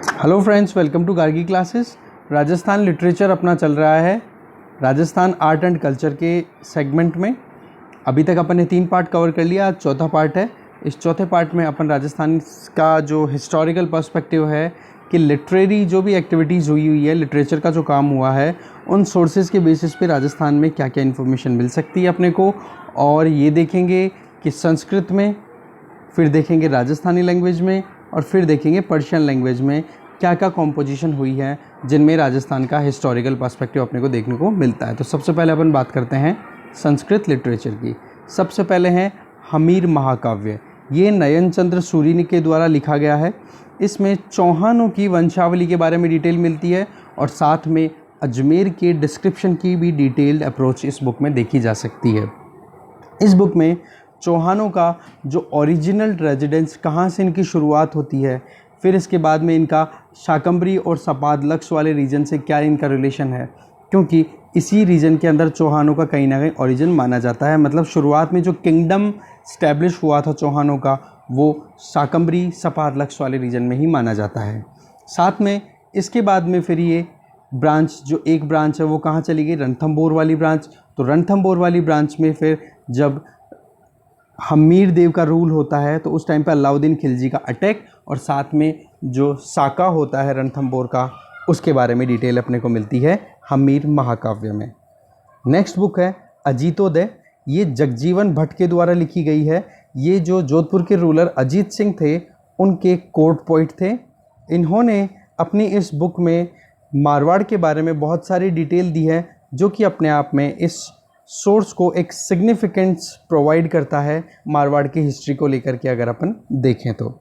Hello friends, welcome to Gargi classes. Rajasthan literature अपना चल रहा है राजस्थान आर्ट एंड कल्चर के सेगमेंट में। अभी तक अपन ने 3 पार्ट कवर कर लिया, आज चौथा पार्ट है। इस चौथे पार्ट में अपन राजस्थान का जो हिस्टोरिकल पर्सपेक्टिव है कि लिटरेरी जो भी एक्टिविटीज़ हुई है, लिटरेचर का जो काम हुआ है, उन सोर्सेज के बेसिस पे राजस्थान में क्या क्या इन्फॉर्मेशन मिल सकती है अपने को, और ये देखेंगे कि संस्कृत में, फिर देखेंगे राजस्थानी लैंग्वेज में, और फिर देखेंगे पर्शियन लैंग्वेज में क्या क्या कॉम्पोजिशन हुई है जिनमें राजस्थान का हिस्टोरिकल पर्सपेक्टिव अपने को देखने को मिलता है। तो सबसे पहले अपन बात करते हैं संस्कृत लिटरेचर की। सबसे पहले है हमीर महाकाव्य। ये नयन चंद्र सूरी के द्वारा लिखा गया है। इसमें चौहानों की वंशावली के बारे में डिटेल मिलती है और साथ में अजमेर के डिस्क्रिप्शन की भी डिटेल्ड अप्रोच इस बुक में देखी जा सकती है। इस बुक में चौहानों का जो ओरिजिनल रेजिडेंस, कहाँ से इनकी शुरुआत होती है, फिर इसके बाद में इनका शाकंभरी और सपादलक्ष वाले रीजन से क्या इनका रिलेशन है, क्योंकि इसी रीजन के अंदर चौहानों का कहीं ना कहीं ओरिजिन माना जाता है। मतलब शुरुआत में जो किंगडम स्टैब्लिश हुआ था चौहानों का, वो शाकंभरी सपादलक्ष वाले रीजन में ही माना जाता है। साथ में इसके बाद में फिर ये ब्रांच, जो एक ब्रांच है वो कहाँ चली गई, रणथंभौर वाली ब्रांच। तो रणथंभौर वाली ब्रांच में फिर जब हमीर देव का रूल होता है तो उस टाइम पे अलाउद्दीन खिलजी का अटैक, और साथ में जो साका होता है रणथंभौर का, उसके बारे में डिटेल अपने को मिलती है हमीर महाकाव्य में। नेक्स्ट बुक है अजीतोदय। ये जगजीवन भट्ट के द्वारा लिखी गई है। ये जो जोधपुर के रूलर अजीत सिंह थे, उनके कोर्ट पोइट थे। इन्होंने अपनी इस बुक में मारवाड़ के बारे में बहुत सारी डिटेल दी है, जो कि अपने आप में इस सोर्स को एक सिग्निफिकेंस प्रोवाइड करता है मारवाड़ की हिस्ट्री को लेकर के। अगर अपन देखें तो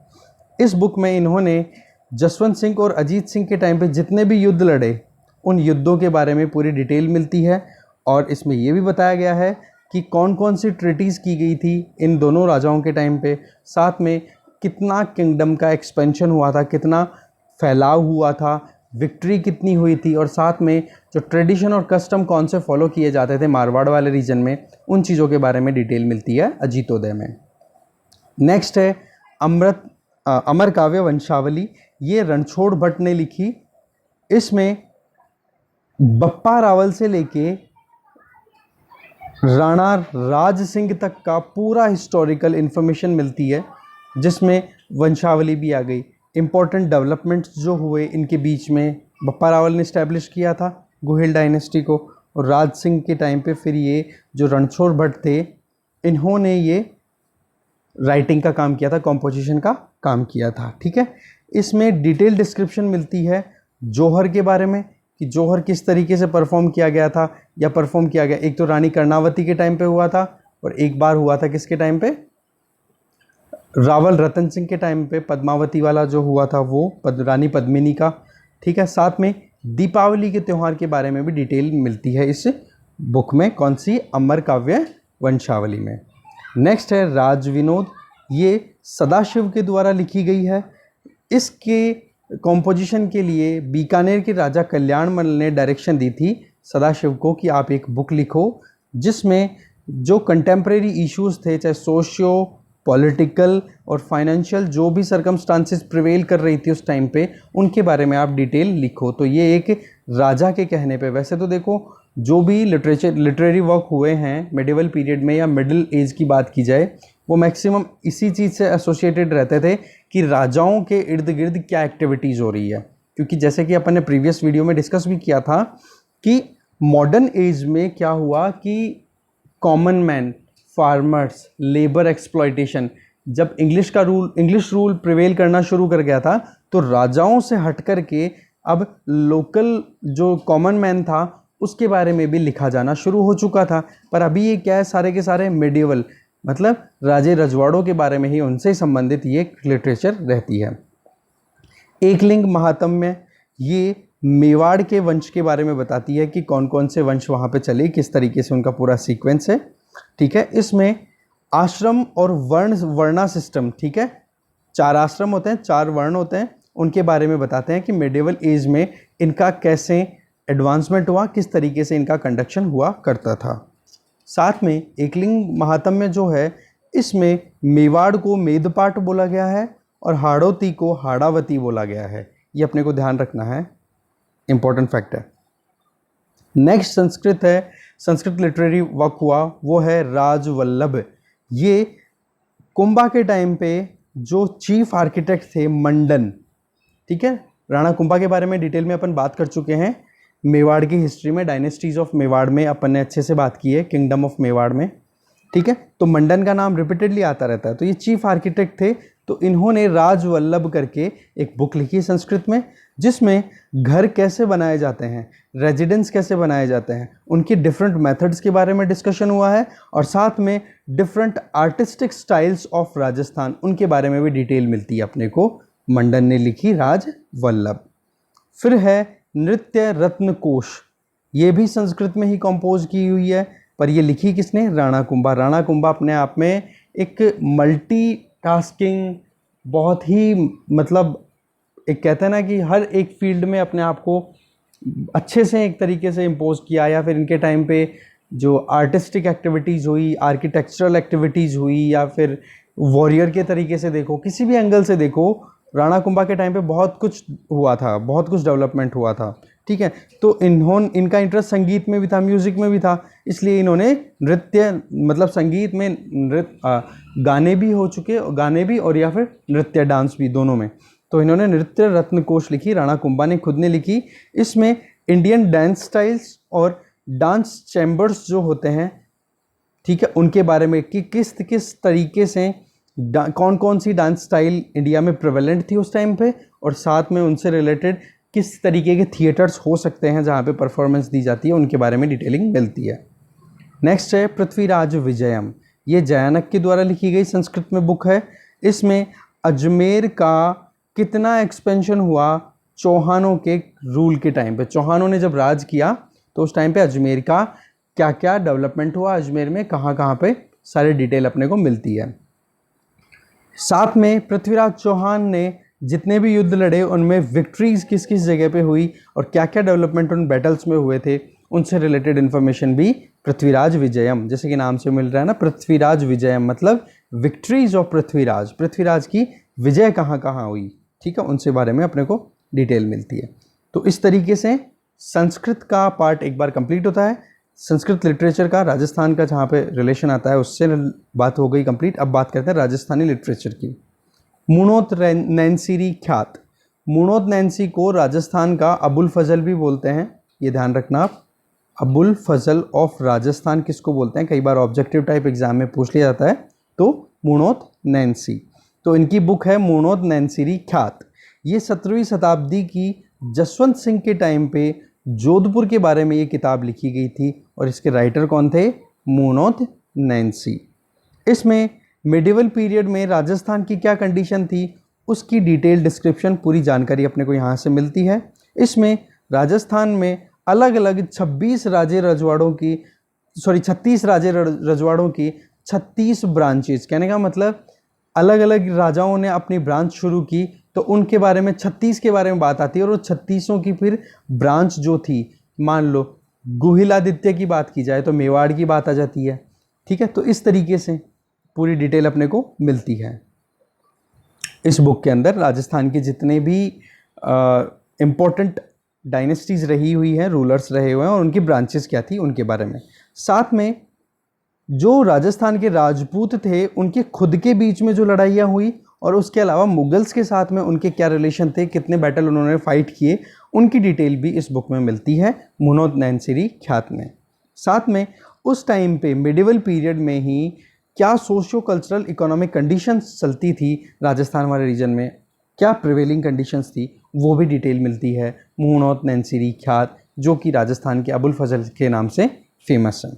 इस बुक में इन्होंने जसवंत सिंह और अजीत सिंह के टाइम पे जितने भी युद्ध लड़े, उन युद्धों के बारे में पूरी डिटेल मिलती है। और इसमें यह भी बताया गया है कि कौन कौन सी ट्रीटीज़ की गई थी इन दोनों राजाओं के टाइम पे, साथ में कितना किंगडम का एक्सपेंशन हुआ था, कितना फैलाव हुआ था, विक्ट्री कितनी हुई थी, और साथ में जो ट्रेडिशन और कस्टम कौन से फॉलो किए जाते थे मारवाड़ वाले रीजन में, उन चीज़ों के बारे में डिटेल मिलती है अजीतोदय में। नेक्स्ट है अमर काव्य वंशावली। ये रणछोड़ भट्ट ने लिखी। इसमें बप्पा रावल से लेके राणा राज सिंह तक का पूरा हिस्टोरिकल इन्फॉर्मेशन मिलती है, जिसमें वंशावली भी आ गई। इम्पोर्टेंट डेवलपमेंट्स जो हुए इनके बीच में, बप्पा रावल ने इस्टेब्लिश किया था गुहिल डायनेस्टी को, और राज सिंह के टाइम पे फिर ये जो रणछोड़ भट्ट थे, इन्होंने ये राइटिंग का काम किया था, कॉम्पोजिशन का काम किया था। ठीक है, इसमें डिटेल डिस्क्रिप्शन मिलती है जौहर के बारे में कि जौहर किस तरीके से परफॉर्म किया गया था या परफॉर्म किया गया। एक तो रानी कर्णावती के टाइम पे हुआ था, और एक बार हुआ था किसके टाइम पे, रावल रतन सिंह के टाइम पे पद्मावती वाला जो हुआ था वो रानी पद्मिनी का। ठीक है, साथ में दीपावली के त्यौहार के बारे में भी डिटेल मिलती है इस बुक में। कौन सी, अमर काव्य वंशावली में। नेक्स्ट है राज विनोद। ये सदाशिव के द्वारा लिखी गई है। इसके कॉम्पोजिशन के लिए बीकानेर के राजा कल्याणमल ने डायरेक्शन दी थी सदाशिव को कि आप एक बुक लिखो जिसमें जो कंटेम्प्रेरी इश्यूज़ थे, चाहे सोशियो पॉलिटिकल और फाइनेंशियल जो भी सर्कमस्टांसेस प्रिवेल कर रही थी उस टाइम पे, उनके बारे में आप डिटेल लिखो। तो ये एक राजा के कहने पे, वैसे तो देखो जो भी लिटरेरी वर्क हुए हैं मिडिवल पीरियड में या मिडिल एज की बात की जाए, वो मैक्सिमम इसी चीज़ से एसोसिएटेड रहते थे कि राजाओं के इर्द गिर्द क्या एक्टिविटीज़ हो रही है। क्योंकि जैसे कि अपन ने प्रीवियस वीडियो में डिस्कस भी किया था कि मॉडर्न एज में क्या हुआ कि common man, farmers, labour exploitation, जब इंग्लिश रूल प्रिवेल करना शुरू कर गया था, तो राजाओं से हट कर के अब लोकल जो कॉमन मैन था उसके बारे में भी लिखा जाना शुरू हो चुका था। पर अभी ये क्या है, सारे के सारे मिडिवल, मतलब राजे रजवाड़ों के बारे में ही, उनसे संबंधित ये लिटरेचर रहती है। एकलिंग महात्म्य, ये मेवाड़ के वंश के बारे में बताती है कि कौन कौन से वंश वहाँ पे चले, किस तरीके से उनका पूरा सीक्वेंस है। ठीक है, इसमें आश्रम और वर्णा सिस्टम, ठीक है, 4 आश्रम होते हैं, 4 वर्ण होते हैं, उनके बारे में बताते हैं कि मेडिवल एज में इनका कैसे एडवांसमेंट हुआ, किस तरीके से इनका कंडक्शन हुआ करता था। साथ में एकलिंग महात्म्य जो है, इसमें मेवाड़ को मेदपाट बोला गया है और हाड़ौती को हाड़ावती बोला गया है। ये अपने को ध्यान रखना है, इंपॉर्टेंट फैक्ट है। नेक्स्ट संस्कृत है, संस्कृत लिटरेरी वर्क हुआ वो है राजवल्लभ। ये कुंभा के टाइम पे जो चीफ आर्किटेक्ट थे मंडन, ठीक है, राणा कुंभा के बारे में डिटेल में अपन बात कर चुके हैं। मेवाड़ की हिस्ट्री में, डायनेस्टीज ऑफ मेवाड़ में अपन ने अच्छे से बात की है, किंगडम ऑफ मेवाड़ में, ठीक है। तो मंडन का नाम रिपीटेडली आता रहता है। तो ये चीफ आर्किटेक्ट थे। तो इन्होंने राजवल्लभ करके एक बुक लिखी संस्कृत में, जिसमें घर कैसे बनाए जाते हैं, रेजिडेंस कैसे बनाए जाते हैं, उनकी डिफरेंट मेथड्स के बारे में डिस्कशन हुआ है, और साथ में different artistic styles of Rajasthan, उनके बारे में भी डिटेल मिलती है अपने को। मंडन ने लिखी राजवल्लभ। फिर है नृत्य रत्न कोश। ये भी संस्कृत में ही कंपोज की हुई है, पर ये लिखी किसने? राणा कुंभा। राणा कुंभा अपने आप में एक मल्टीटास्किंग, बहुत ही मतलब एक कहते हैं ना कि हर एक फील्ड में अपने आप को अच्छे से एक तरीके से इम्पोज किया। या फिर इनके टाइम पे जो आर्टिस्टिक एक्टिविटीज़ हुई, आर्किटेक्चरल एक्टिविटीज़ हुई, या फिर वॉरियर के तरीके से देखो, किसी भी एंगल से देखो, राणा कुंभा के टाइम पे बहुत कुछ हुआ था, बहुत कुछ डेवलपमेंट हुआ था, ठीक है। तो इनका इंटरेस्ट संगीत में भी था, म्यूज़िक में भी था, इसलिए इन्होंने नृत्य मतलब संगीत में गाने भी हो चुके, गाने भी और या फिर नृत्य डांस भी, दोनों में। तो इन्होंने नृत्य रत्न कोश लिखी, राणा कुंभा ने खुद ने लिखी। इसमें इंडियन डांस स्टाइल्स और डांस चैम्बर्स जो होते हैं, ठीक है, उनके बारे में कि किस किस तरीके से कौन कौन सी डांस स्टाइल इंडिया में प्रेवलेंट थी उस टाइम पे, और साथ में उनसे रिलेटेड किस तरीके के थिएटर्स हो सकते हैं जहाँ पे परफॉर्मेंस दी जाती है, उनके बारे में डिटेलिंग मिलती है। नेक्स्ट है पृथ्वीराज विजयम। ये जयानक के द्वारा लिखी गई संस्कृत में बुक है। इसमें अजमेर का कितना एक्सपेंशन हुआ चौहानों के रूल के टाइम पे, चौहानों ने जब राज किया तो उस टाइम पे अजमेर का क्या क्या डेवलपमेंट हुआ, अजमेर में कहाँ कहाँ पे, सारी डिटेल अपने को मिलती है। साथ में पृथ्वीराज चौहान ने जितने भी युद्ध लड़े उनमें विक्ट्रीज किस किस जगह पे हुई और क्या क्या डेवलपमेंट उन बैटल्स में हुए थे, उनसे रिलेटेड इन्फॉर्मेशन भी पृथ्वीराज विजयम, जैसे कि नाम से मिल रहा है ना, पृथ्वीराज विजयम मतलब विक्ट्रीज ऑफ पृथ्वीराज, पृथ्वीराज की विजय कहाँ कहाँ हुई, ठीक है, उनसे बारे में अपने को डिटेल मिलती है। तो इस तरीके से संस्कृत का पार्ट एक बार कंप्लीट होता है। संस्कृत लिटरेचर का, राजस्थान का जहाँ पे रिलेशन आता है उससे बात हो गई कंप्लीट। अब बात करते हैं राजस्थानी लिटरेचर की। मुणोत नैनसीरी ख्यात। मुणोत नैनसी को राजस्थान का अबुल फजल भी बोलते हैं, ये ध्यान रखना आप। अबुल फजल ऑफ राजस्थान किसको बोलते हैं, कई बार ऑब्जेक्टिव टाइप एग्जाम में पूछ लिया जाता है। तो मुणोत नैनसी, तो इनकी बुक है मुणोत नैनसीरी ख्यात। ये 17वीं शताब्दी की जसवंत सिंह के टाइम पे जोधपुर के बारे में ये किताब लिखी गई थी, और इसके राइटर कौन थे? मुणोत नैनसी। इसमें मिडिवल पीरियड में राजस्थान की क्या कंडीशन थी उसकी डिटेल डिस्क्रिप्शन, पूरी जानकारी अपने को यहाँ से मिलती है। इसमें राजस्थान में अलग अलग 36 राजे रजवाड़ों की 36 ब्रांचेस, कहने का मतलब अलग अलग राजाओं ने अपनी ब्रांच शुरू की, तो उनके बारे में 36 के बारे में बात आती है, और वो 36 की फिर ब्रांच जो थी, मान लो गुहिलादित्य की बात की जाए तो मेवाड़ की बात आ जाती है, ठीक है। तो इस तरीके से पूरी डिटेल अपने को मिलती है इस बुक के अंदर। राजस्थान के जितने भी इम्पोर्टेंट डायनेस्टीज़ रही हुई हैं, रूलर्स रहे हुए हैं, और उनकी ब्रांचेस क्या थी उनके बारे में। साथ में जो राजस्थान के राजपूत थे उनके खुद के बीच में जो लड़ाइयाँ हुई, और उसके अलावा मुगल्स के साथ में उनके क्या रिलेशन थे, कितने बैटल उन्होंने फाइट किए, उनकी डिटेल भी इस बुक में मिलती है मुणोत नैनसीरी ख्यात में। साथ में उस टाइम पे मिडिवल पीरियड में ही क्या सोशियो कल्चरल इकोनॉमिक कंडीशंस चलती थी राजस्थान वाले रीजन में, क्या प्रिवेलिंग कंडीशंस थी, वो भी डिटेल मिलती है मुणोत नैनसीरी ख्यात, जो कि राजस्थान के अबुल फजल के नाम से फेमस है।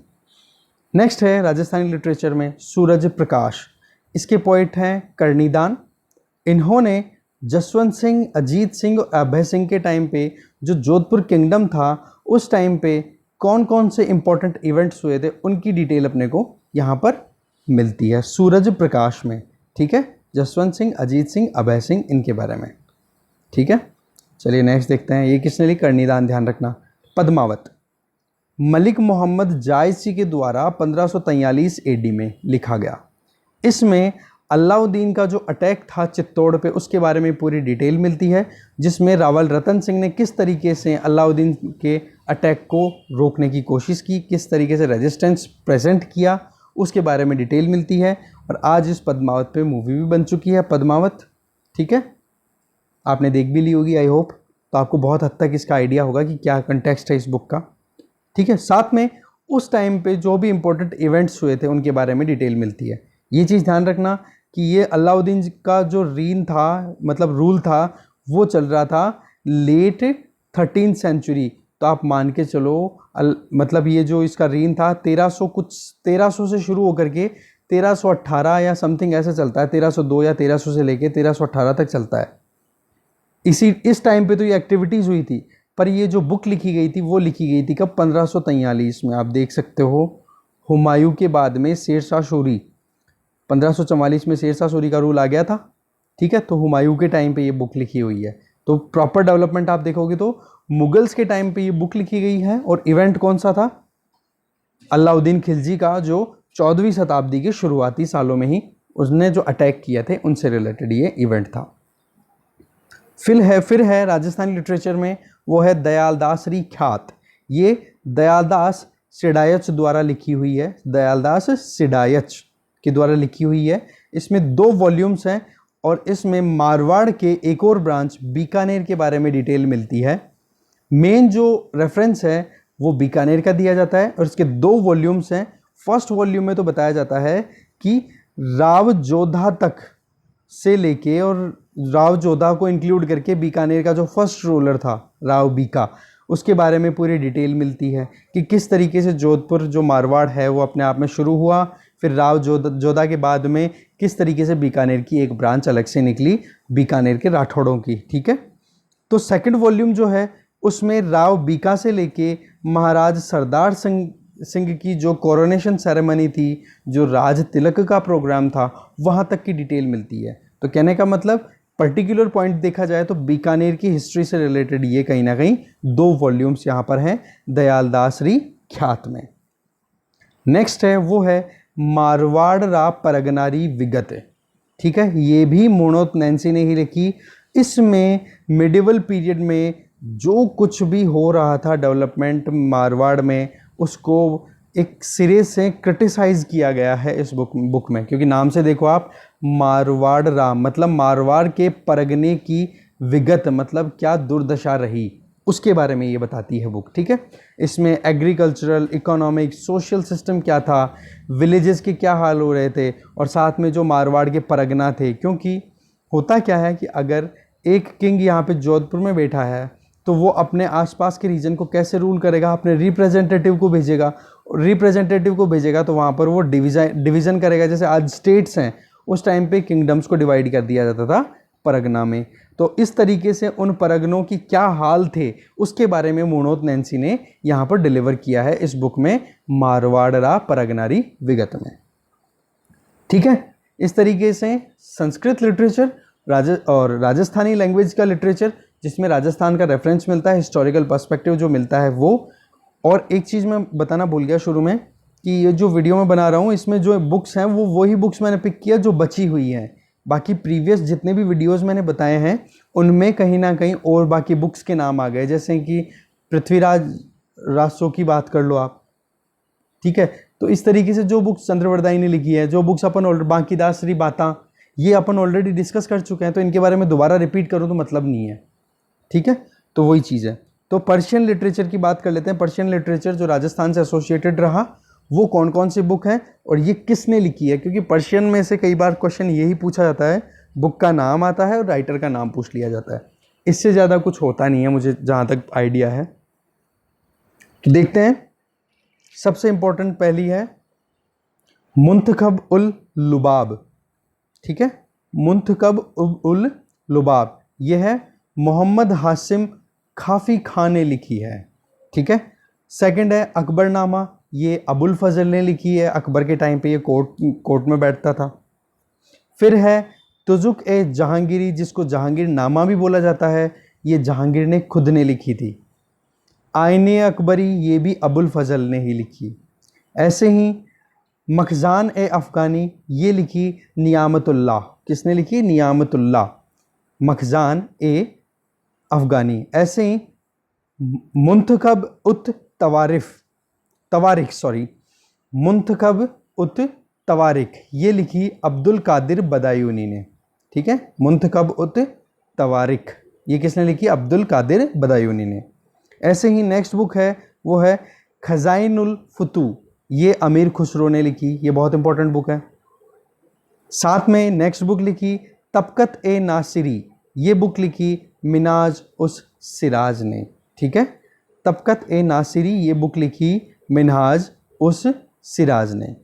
नेक्स्ट है राजस्थानी लिटरेचर में सूरज प्रकाश। इसके पोइट हैं कर्णीदान। इन्होंने जसवंत सिंह, अजीत सिंह और अभय सिंह के टाइम पे जो जोधपुर किंगडम था उस टाइम पे कौन कौन से इंपॉर्टेंट इवेंट्स हुए थे उनकी डिटेल अपने को यहाँ पर मिलती है सूरज प्रकाश में, ठीक है। जसवंत सिंह, अजीत सिंह, अभय सिंह, इनके बारे में, ठीक है। चलिए नेक्स्ट देखते हैं, ये किसने लिखी? कर्णीदान, ध्यान रखना। पद्मावत मलिक मोहम्मद जायसी के द्वारा 1543 AD में लिखा गया। इसमें अलाउद्दीन का जो अटैक था चित्तौड़ पे उसके बारे में पूरी डिटेल मिलती है, जिसमें रावल रतन सिंह ने किस तरीके से अलाउद्दीन के अटैक को रोकने की कोशिश की, किस तरीके से रेजिस्टेंस प्रेजेंट किया, उसके बारे में डिटेल मिलती है। और आज इस पद्मावत पे मूवी भी बन चुकी है, पद्मावत, ठीक है, आपने देख भी ली होगी आई होप। तो आपको बहुत हद तक इसका आइडिया होगा कि क्या कंटेक्स्ट है इस बुक का, ठीक है। साथ में उस टाइम पे जो भी इम्पोर्टेंट इवेंट्स हुए थे उनके बारे में डिटेल मिलती है। ये चीज़ ध्यान रखना कि ये अलाउद्दीन का जो रीन था, मतलब रूल था, वो चल रहा था लेट 13th सेंचुरी। तो आप मान के चलो मतलब ये जो इसका रीन था 1300 से शुरू होकर के 1318 या समथिंग ऐसे चलता है, 1302 या 1300 से लेके 1318 तक चलता है। इस टाइम पे तो ये एक्टिविटीज़ हुई थी, पर ये जो बुक लिखी गई थी वो लिखी गई थी कब, 1543 में। आप देख सकते हो हुमायूं के बाद में शेरशाह सूरी, 1544 में शेरशाह सूरी का रूल आ गया था, ठीक है। तो हुमायूं के टाइम पे ये बुक लिखी हुई है। तो प्रॉपर डेवलपमेंट आप देखोगे तो मुगल्स के टाइम पे ये बुक लिखी गई है। और इवेंट कौन सा था, अलाउद्दीन खिलजी का जो 14वीं शताब्दी के शुरुआती सालों में ही उसने जो अटैक किए थे उनसे रिलेटेड ये इवेंट था। फिर है राजस्थानी लिटरेचर में, वो है दयालदासरी ख्यात। ये दयालदास सिडायच द्वारा लिखी हुई है, दयालदास सिडायच के द्वारा लिखी हुई है। इसमें 2 वॉल्यूम्स हैं और इसमें मारवाड़ के एक और ब्रांच बीकानेर के बारे में डिटेल मिलती है। मेन जो रेफरेंस है वो बीकानेर का दिया जाता है और इसके 2 वॉल्यूम्स हैं। फर्स्ट वॉल्यूम में तो बताया जाता है कि राव जोधा तक से लेके और राव जोधा को इंक्लूड करके बीकानेर का जो फर्स्ट रूलर था राव बीका, उसके बारे में पूरी डिटेल मिलती है कि किस तरीके से जोधपुर जो मारवाड़ है वो अपने आप में शुरू हुआ, फिर राव जोधा के बाद में किस तरीके से बीकानेर की एक ब्रांच अलग से निकली बीकानेर के राठौड़ों की, ठीक है। तो सेकंड वॉल्यूम जो है उसमें राव बीका से लेके महाराज सरदार सिंह की जो कोरोनेशन सेरेमनी थी, जो राज तिलक का प्रोग्राम था, वहाँ तक की डिटेल मिलती है। तो कहने का मतलब पर्टिकुलर पॉइंट देखा जाए तो बीकानेर की हिस्ट्री से रिलेटेड ये कहीं ना कहीं 2 वॉल्यूम्स यहाँ पर हैं दयालदासरी ख्यात में। नेक्स्ट है वो है मारवाड़ रा परगनारी विगत, ठीक है। ये भी मोनोत नैन्सी ने ही लिखी। इसमें मिडिवल पीरियड में जो कुछ भी हो रहा था डेवलपमेंट मारवाड़ में, उसको एक सिरे से क्रिटिसाइज किया गया है इस बुक में, क्योंकि नाम से देखो आप, मारवाड़ रा मतलब मारवाड़ के परगने की विगत मतलब क्या दुर्दशा रही, उसके बारे में ये बताती है बुक, ठीक है। इसमें एग्रीकल्चरल, इकोनॉमिक, सोशल सिस्टम क्या था, विलेजेस के क्या हाल हो रहे थे, और साथ में जो मारवाड़ के परगना थे। क्योंकि होता क्या है कि अगर एक किंग यहाँ पे जोधपुर में बैठा है तो वो अपने आसपास के रीजन को कैसे रूल करेगा, अपने रिप्रेजेंटेटिव को भेजेगा तो वहाँ पर वो डिवीज़न करेगा। जैसे आज स्टेट्स हैं, उस टाइम पे किंगडम्स को डिवाइड कर दिया जाता था परगना में। तो इस तरीके से उन परगनों की क्या हाल थे उसके बारे में मोनोत नैन्सी ने यहाँ पर डिलीवर किया है इस बुक में, मारवाड़ रा परगनारी विगत में, ठीक है। इस तरीके से संस्कृत लिटरेचर और राजस्थानी लैंग्वेज का लिटरेचर, जिसमें राजस्थान का रेफरेंस मिलता है, हिस्टोरिकल पर्सपेक्टिव जो मिलता है वो। और एक चीज़ मैं बताना भूल गया शुरू में कि ये जो वीडियो मैं बना रहा हूँ इसमें जो बुक्स हैं वो वही बुक्स मैंने पिक किया जो बची हुई हैं। बाकी प्रीवियस जितने भी वीडियोस मैंने बताए हैं उनमें कहीं ना कहीं और बाकी बुक्स के नाम आ गए, जैसे कि पृथ्वीराज रासो की बात कर लो आप, ठीक है। तो इस तरीके से जो बुक्स चंद्रवरदाई ने लिखी है, जो बुक्स अपन बांकीदास श्री बाता, ये अपन ऑलरेडी डिस्कस कर चुके हैं, तो इनके बारे में दोबारा रिपीट करूँ तो मतलब नहीं है, ठीक है। तो वही चीज़ है। तो पर्शियन लिटरेचर की बात कर लेते हैं। पर्शियन लिटरेचर जो राजस्थान से एसोसिएटेड रहा, वो कौन कौन सी बुक है और ये किसने लिखी है, क्योंकि पर्शियन में से कई बार क्वेश्चन यही पूछा जाता है, बुक का नाम आता है और राइटर का नाम पूछ लिया जाता है, इससे ज़्यादा कुछ होता नहीं है मुझे जहाँ तक आइडिया है। तो देखते हैं, सबसे इम्पोर्टेंट पहली है मुंतखब उल लुबाब, ठीक है। मुंतखब उल लुबाब यह है मोहम्मद हासिम खाफी खान ने लिखी है, ठीक है। सेकंड है अकबरनामा, ये अबुल फजल ने लिखी है, अकबर के टाइम पे ये कोर्ट में बैठता था। फिर है तुजुक ए जहांगीरी, जिसको जहांगीर नामा भी बोला जाता है, ये जहांगीर ने खुद ने लिखी थी। आईने अकबरी, ये भी अबुल फजल ने ही लिखी। ऐसे ही मखजान ए अफ़गानी ये लिखी नियामतुल्लाह। किसने लिखी? नियामतुल्लाह। मखजान ए अफ़गानी। ऐसे ही मुंतखब उत मुंतखब उत तवारिक ये लिखी अब्दुल कादिर बदायूनी ने। ठीक है, मुंतखब उत तवारिक ये किसने लिखी? अब्दुल कादिर बदायूनी ने। ऐसे ही नेक्स्ट बुक है वो है खजाइनुल फुतू, ये अमीर खुसरो ने लिखी, ये बहुत इंपॉर्टेंट बुक है। साथ में नेक्स्ट बुक लिखी तबकत ए नासिरी, ये बुक लिखी मिनाज उस सिराज ने। ठीक है, तबकत ए नासिरी ये बुक लिखी मिनहाज उस सिराज ने।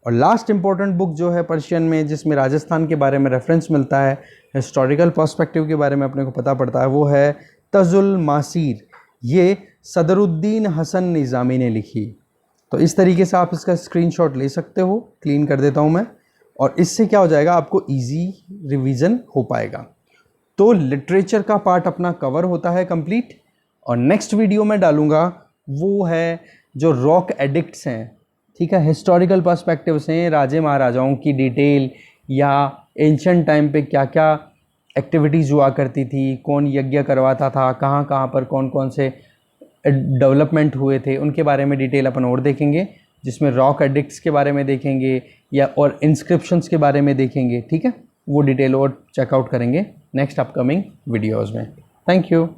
और लास्ट इंपॉर्टेंट बुक जो है पर्शियन में, जिसमें राजस्थान के बारे में रेफरेंस मिलता है, हिस्टोरिकल पर्सपेक्टिव के बारे में अपने को पता पड़ता है, वो है तजुल मासीर, ये सदरुद्दीन हसन निज़ामी ने लिखी। तो इस तरीके से आप इसका स्क्रीनशॉट ले सकते हो, क्लीन कर देता हूँ मैं, और इससे क्या हो जाएगा, आपको इजी रिवीजन हो पाएगा। तो लिटरेचर का पार्ट अपना कवर होता है कंप्लीट। और नेक्स्ट वीडियो में डालूँगा वो है जो रॉक एडिक्ट्स हैं। ठीक है, हिस्टोरिकल पर्सपेक्टिव से राजे महाराजाओं की डिटेल, या एंशिएंट टाइम पे क्या क्या एक्टिविटीज़ हुआ करती थी, कौन यज्ञ करवाता था, कहाँ कहाँ पर कौन कौन से डेवलपमेंट हुए थे, उनके बारे में डिटेल अपन और देखेंगे, जिसमें रॉक एडिक्ट्स के बारे में देखेंगे या और इंस्क्रिप्शंस के बारे में देखेंगे। ठीक है, वो डिटेल और चेकआउट करेंगे नेक्स्ट अपकमिंग वीडियोज़ में। Thank you.